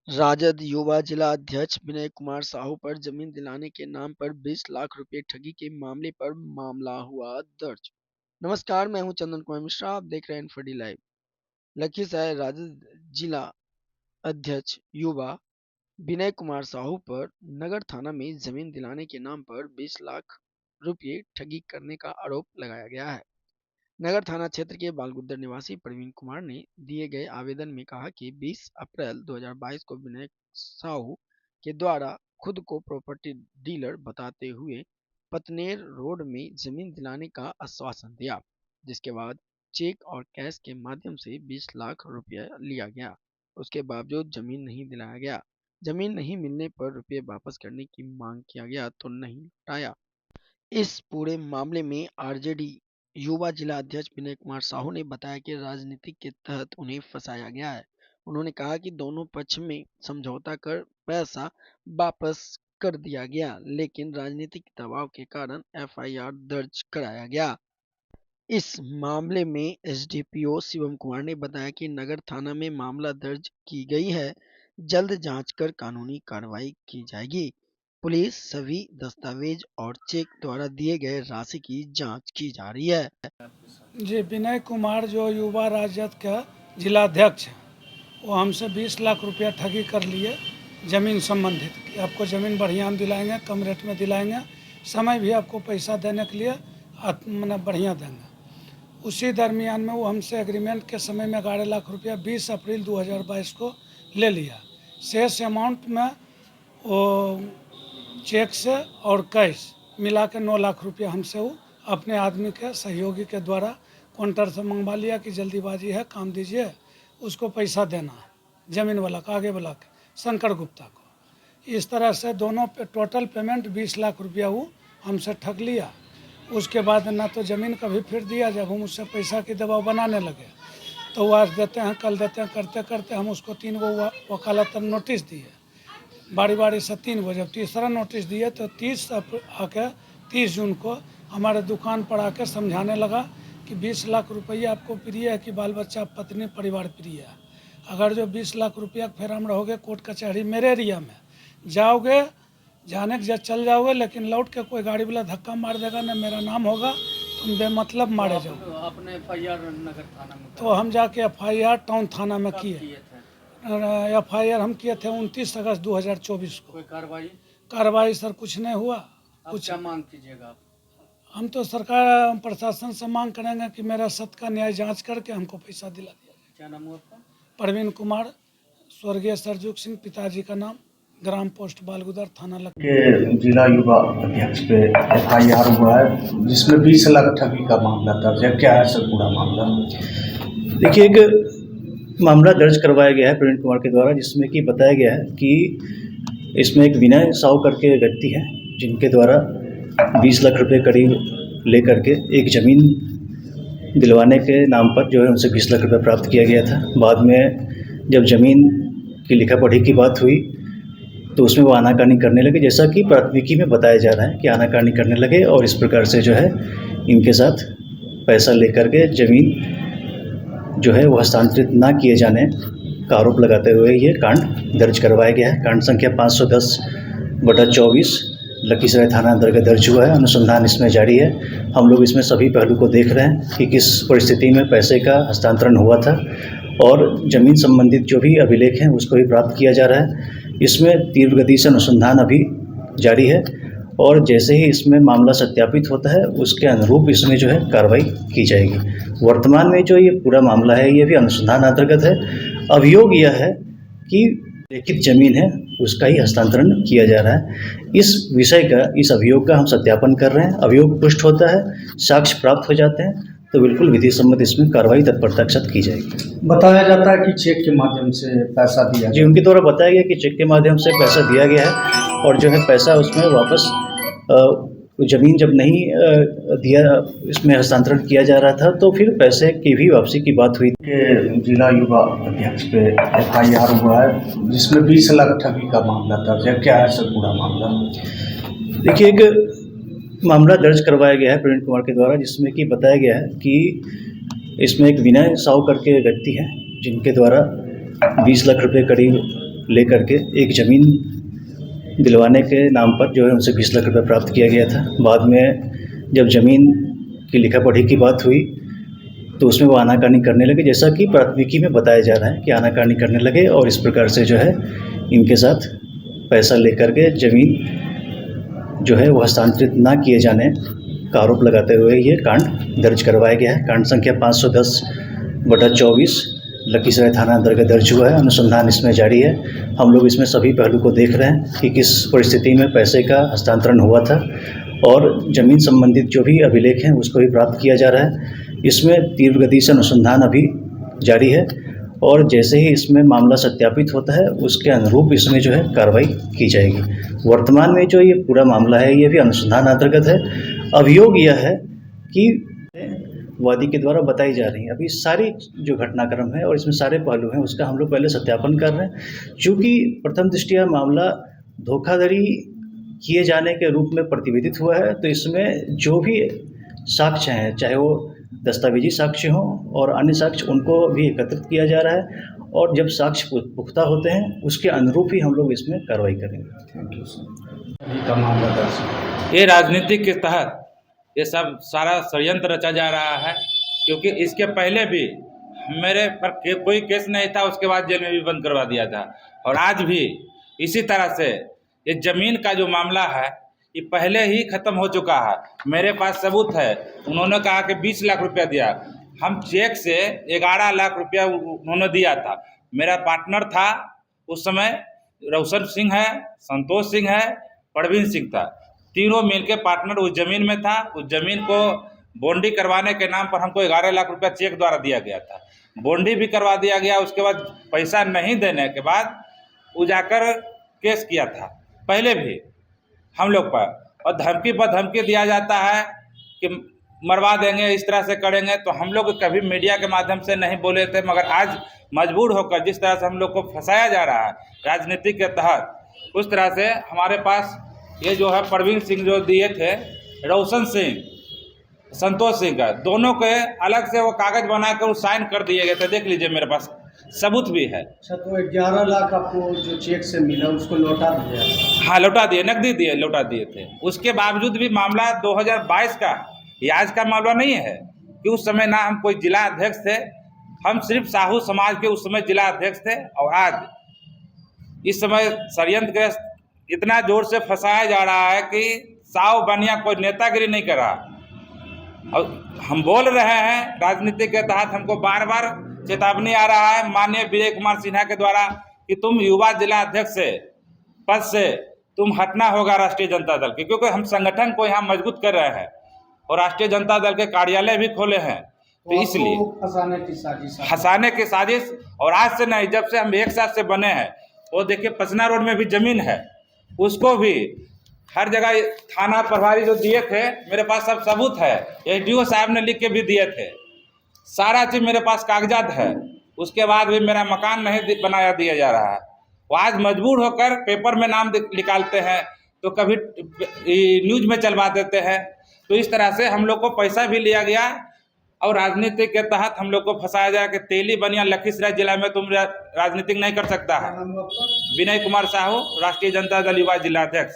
राजद युवा जिला अध्यक्ष विनय कुमार साहू पर जमीन दिलाने के नाम पर 20 लाख रुपए ठगी के मामले पर मामला हुआ दर्ज। नमस्कार, मैं हूं चंदन कुमार मिश्रा। आप देख रहे हैं इन्फो लाइव। लखीसराय राजद जिला अध्यक्ष युवा विनय कुमार साहू पर नगर थाना में जमीन दिलाने के नाम पर 20 लाख रुपए ठगी करने का आरोप लगाया गया है। नगर थाना क्षेत्र के बालगुद्दर निवासी प्रवीण कुमार ने दिए गए आवेदन में कहा कि 20 अप्रैल 2022 को विनय साहू के द्वारा खुद को प्रॉपर्टी डीलर बताते हुए पतनेर रोड में जमीन दिलाने का आश्वासन दिया, जिसके बाद चेक और कैश के माध्यम से 20 लाख रुपया लिया गया। उसके बावजूद जमीन नहीं दिलाया गया। जमीन नहीं मिलने पर रुपये वापस करने की मांग किया गया तो नहीं लौटाया। इस पूरे मामले में आरजेडी युवा जिला अध्यक्ष विनय कुमार साहू ने बताया कि राजनीति के तहत उन्हें फंसाया गया है। उन्होंने कहा कि दोनों पक्ष में समझौता कर पैसा वापस कर दिया गया, लेकिन राजनीतिक दबाव के कारण एफआईआर दर्ज कराया गया। इस मामले में एसडीपीओ शिवम कुमार ने बताया कि नगर थाना में मामला दर्ज की गई है। जल्द जांच कर कानूनी कार्रवाई की जाएगी। पुलिस सभी दस्तावेज और चेक द्वारा दिए गए राशि की जांच की जा रही है। जी, विनय कुमार जो युवा राजद का जिलाध्यक्ष है, वो हमसे 20 लाख रुपया ठगी कर लिए ज़मीन संबंधित कि आपको ज़मीन बढ़िया में दिलाएंगे, कम रेट में दिलाएंगे, समय भी आपको पैसा देने के लिए मतलब बढ़िया देंगे। उसी दरमियान में वो हमसे एग्रीमेंट के समय में 11 लाख रुपया 20 अप्रैल 2022 को ले लिया। शेष अमाउंट में वो चेक से और कैश मिला के 9 लाख रुपया हमसे वो अपने आदमी के सहयोगी के द्वारा काउंटर से मंगवा लिया कि जल्दीबाजी है, काम दीजिए, उसको पैसा देना है, ज़मीन वाला का आगे वाला के शंकर गुप्ता को। इस तरह से दोनों पे टोटल पेमेंट 20 लाख रुपया वो हमसे ठग लिया। उसके बाद ना तो ज़मीन कभी फिर दिया। जब हम उससे पैसा की दबाव बनाने लगे तो वो आज देते हैं, कल देते हैं, करते करते हम उसको 3 गो वकालत नोटिस दिए, बारी बारी से 3 गो। जब तीसरा नोटिस दिए तो 30 जून को हमारे दुकान पर आकर समझाने लगा कि 20 लाख रुपया आपको प्रिय है कि बाल बच्चा पत्नी परिवार प्रिय है। अगर जो 20 लाख रुपया फिर हम रहोगे कोर्ट कचहरी मेरे एरिया में जाओगे, जाने के चल जाओगे, लेकिन लौट के कोई गाड़ी वाला धक्का मार देगा ना मेरा नाम होगा, तुम बेमतलब मारे जाओ। अपने एफआईआर नगर थाना में तो हम जाके एफआईआर टाउन थाना में किए। एफआईआर हम किए थे 29 अगस्त 2024 को। कोई कार्रवाई सर कुछ नहीं हुआ। कुछ क्या मांग कीजिएगा आप? हम तो सरकार प्रशासन से मांग करेंगे कि मेरा सत्य का न्याय जांच करके हमको पैसा दिला दिया जाए। क्या नाम हुआ आपका? प्रवीण कुमार, स्वर्गीय सरजुग सिंह पिताजी का नाम, ग्राम पोस्ट बालगुदर, थाना के जिला युवा अध्यक्ष पे एफआईआर हुआ है जिसमें 20 लाख ठगी का मामला दर्ज है। क्या है सर पूरा मामला? देखिए, एक मामला दर्ज करवाया गया है प्रवीण कुमार के द्वारा, जिसमें कि बताया गया है कि इसमें एक विनय साहू करके व्यक्ति है जिनके द्वारा 20 लाख रुपए करीब ले करके एक ज़मीन दिलवाने के नाम पर जो है उनसे 20 लाख रुपए प्राप्त किया गया था। बाद में जब ज़मीन की लिखा पढ़ी की बात हुई तो उसमें वो आनाकानी करने लगे, जैसा कि प्राथमिकी में बताया जा रहा है कि आनाकानी करने लगे, और इस प्रकार से जो है इनके साथ पैसा लेकर के ज़मीन जो है वो हस्तांतरित ना किए जाने का आरोप लगाते हुए ये कांड दर्ज करवाया गया है। कांड संख्या 510/24 लखीसराय थाना अंतर्गत दर्ज हुआ है। अनुसंधान इसमें जारी है। हम लोग इसमें सभी पहलू को देख रहे हैं कि किस परिस्थिति में पैसे का हस्तांतरण हुआ था, और ज़मीन संबंधित जो भी अभिलेख हैं उसको भी प्राप्त किया जा रहा है। इसमें तीव्र गति से अनुसंधान अभी जारी है, और जैसे ही इसमें मामला सत्यापित होता है उसके अनुरूप इसमें जो है कार्रवाई की जाएगी। वर्तमान में जो ये पूरा मामला है ये भी अनुसंधान अंतर्गत है। अभियोग यह है कि लिखित ज़मीन है उसका ही हस्तांतरण किया जा रहा है। इस विषय का, इस अभियोग का हम सत्यापन कर रहे हैं। अभियोग पुष्ट होता है, साक्ष्य प्राप्त हो जाते हैं तो बिल्कुल विधि सम्मत इसमें कार्रवाई तत्परता के साथ की जाएगी। बताया जाता है कि चेक के माध्यम से पैसा दिया जी, उनके द्वारा बताया गया कि चेक के माध्यम से पैसा दिया गया है, और जो है पैसा उसमें वापस ज़मीन जब नहीं दिया, इसमें हस्तांतरण किया जा रहा था तो फिर पैसे की भी वापसी की बात हुई। के जिला युवा अध्यक्ष पे एफआईआर हुआ है जिसमें 20 लाख ठगी का मामला दर्ज है। क्या है सर पूरा मामला? देखिए, एक मामला दर्ज करवाया गया है प्रवीण कुमार के द्वारा, जिसमें कि बताया गया है कि इसमें एक विनय साहू करके व्यक्ति है जिनके द्वारा 20 लाख रुपए करीब लेकर के एक ज़मीन दिलवाने के नाम पर जो है उनसे 20 लाख रुपये प्राप्त किया गया था। बाद में जब ज़मीन की लिखा पढ़ी की बात हुई तो उसमें वो आनाकानी करने लगे, जैसा कि प्राथमिकी में बताया जा रहा है कि आनाकानी करने लगे और इस प्रकार से जो है इनके साथ पैसा लेकर के ज़मीन जो है वो हस्तांतरित ना किए जाने का आरोप लगाते हुए ये कांड दर्ज करवाया गया है। कांड संख्या 510/24 लखीसराय थाना अंतर्गत दर्ज हुआ है। अनुसंधान इसमें जारी है। हम लोग इसमें सभी पहलू को देख रहे हैं कि किस परिस्थिति में पैसे का हस्तांतरण हुआ था और ज़मीन संबंधित जो भी अभिलेख हैं उसको भी प्राप्त किया जा रहा है। इसमें तीव्र गति से अनुसंधान अभी जारी है और जैसे ही इसमें मामला सत्यापित होता है उसके अनुरूप इसमें जो है कार्रवाई की जाएगी। वर्तमान में जो ये पूरा मामला है ये भी अनुसंधान अंतर्गत है। अभियोग यह है कि वादी के द्वारा बताई जा रही है। अभी सारी जो घटनाक्रम है और इसमें सारे पहलू हैं उसका हम लोग पहले सत्यापन कर रहे हैं। चूँकि प्रथम दृष्टया मामला धोखाधड़ी किए जाने के रूप में प्रतिवेदित हुआ है तो इसमें जो भी साक्ष्य हैं, चाहे वो दस्तावेजी साक्ष्य हों और अन्य साक्ष्य, उनको भी एकत्रित किया जा रहा है और जब साक्ष्य पुख्ता होते हैं उसके अनुरूप ही हम लोग इसमें कार्रवाई करेंगे। Thank you sir. ये राजनीति के तहत ये सब सारा षड्यंत्र रचा जा रहा है, क्योंकि इसके पहले भी मेरे पर कोई केस नहीं था, उसके बाद जेल में भी बंद करवा दिया था। और आज भी इसी तरह से ये ज़मीन का जो मामला है ये पहले ही ख़त्म हो चुका है। मेरे पास सबूत है। उन्होंने कहा कि 20 लाख रुपया दिया, हम चेक से 11 लाख रुपया उन्होंने दिया था। मेरा पार्टनर था उस समय, रोशन सिंह है, संतोष सिंह है, परवीन सिंह था। तीनों मिलकर पार्टनर उस ज़मीन में था। उस ज़मीन को बॉन्डी करवाने के नाम पर हमको 11 लाख रुपया चेक द्वारा दिया गया था। बॉन्डी भी करवा दिया गया। उसके बाद पैसा नहीं देने के बाद वो जाकर केस किया था पहले भी हम लोग पर, और धमकी पर धमकी दिया जाता है कि मरवा देंगे, इस तरह से करेंगे। तो हम लोग कभी मीडिया के माध्यम से नहीं बोले थे, मगर आज मजबूर होकर जिस तरह से हम लोग को फंसाया जा रहा है राजनीति के तहत, उस तरह से हमारे पास ये जो है परवीन सिंह जो दिए थे, रोशन सिंह, संतोष सिंह का, दोनों के अलग से वो कागज़ बना कर साइन कर दिए गए थे। देख लीजिए, मेरे पास सबूत भी है। अच्छा, तो 11 लाख आपको जो चेक से मिला उसको लौटा दिया? हाँ, लौटा दिए, नकदी दिए, लौटा दिए थे। उसके बावजूद भी मामला 2022 का, ये आज का मामला नहीं है कि उस समय ना हम कोई जिला अध्यक्ष थे, हम सिर्फ साहू समाज के उस समय जिला अध्यक्ष थे। और आज इस समय षड्यंत्रग्रस्त इतना जोर से फंसाया जा रहा है कि साव बनिया कोई नेतागिरी नहीं कर रहा। और हम बोल रहे हैं राजनीति के तहत, हमको बार बार चेतावनी आ रहा है माननीय विजय कुमार सिन्हा के द्वारा कि तुम युवा जिला अध्यक्ष से पद से तुम हटना होगा राष्ट्रीय जनता दल के, क्योंकि हम संगठन को यहाँ मजबूत कर रहे हैं और राष्ट्रीय जनता दल के कार्यालय भी खोले हैं। तो इसलिए हंसाने की साजिश। और आज से नहीं, जब से हम एक साथ से बने हैं, वो देखिए पसना रोड में भी जमीन है, उसको भी हर जगह थाना प्रभारी जो दिए थे, मेरे पास सब सबूत है। एसडीओ साहब ने लिख के भी दिए थे, सारा चीज़ मेरे पास कागजात है। उसके बाद भी मेरा मकान नहीं बनाया दिया जा रहा है। वो आज मजबूर होकर पेपर में नाम निकालते हैं, तो कभी न्यूज में चलवा देते हैं। तो इस तरह से हम लोग को पैसा भी लिया गया और राजनीति के तहत हम लोग को फंसाया जाए कि तेली बनिया लखीसराय जिला में तुम राजनीतिक नहीं कर सकता है। विनय कुमार साहू, राष्ट्रीय जनता दल युवा जिला अध्यक्ष।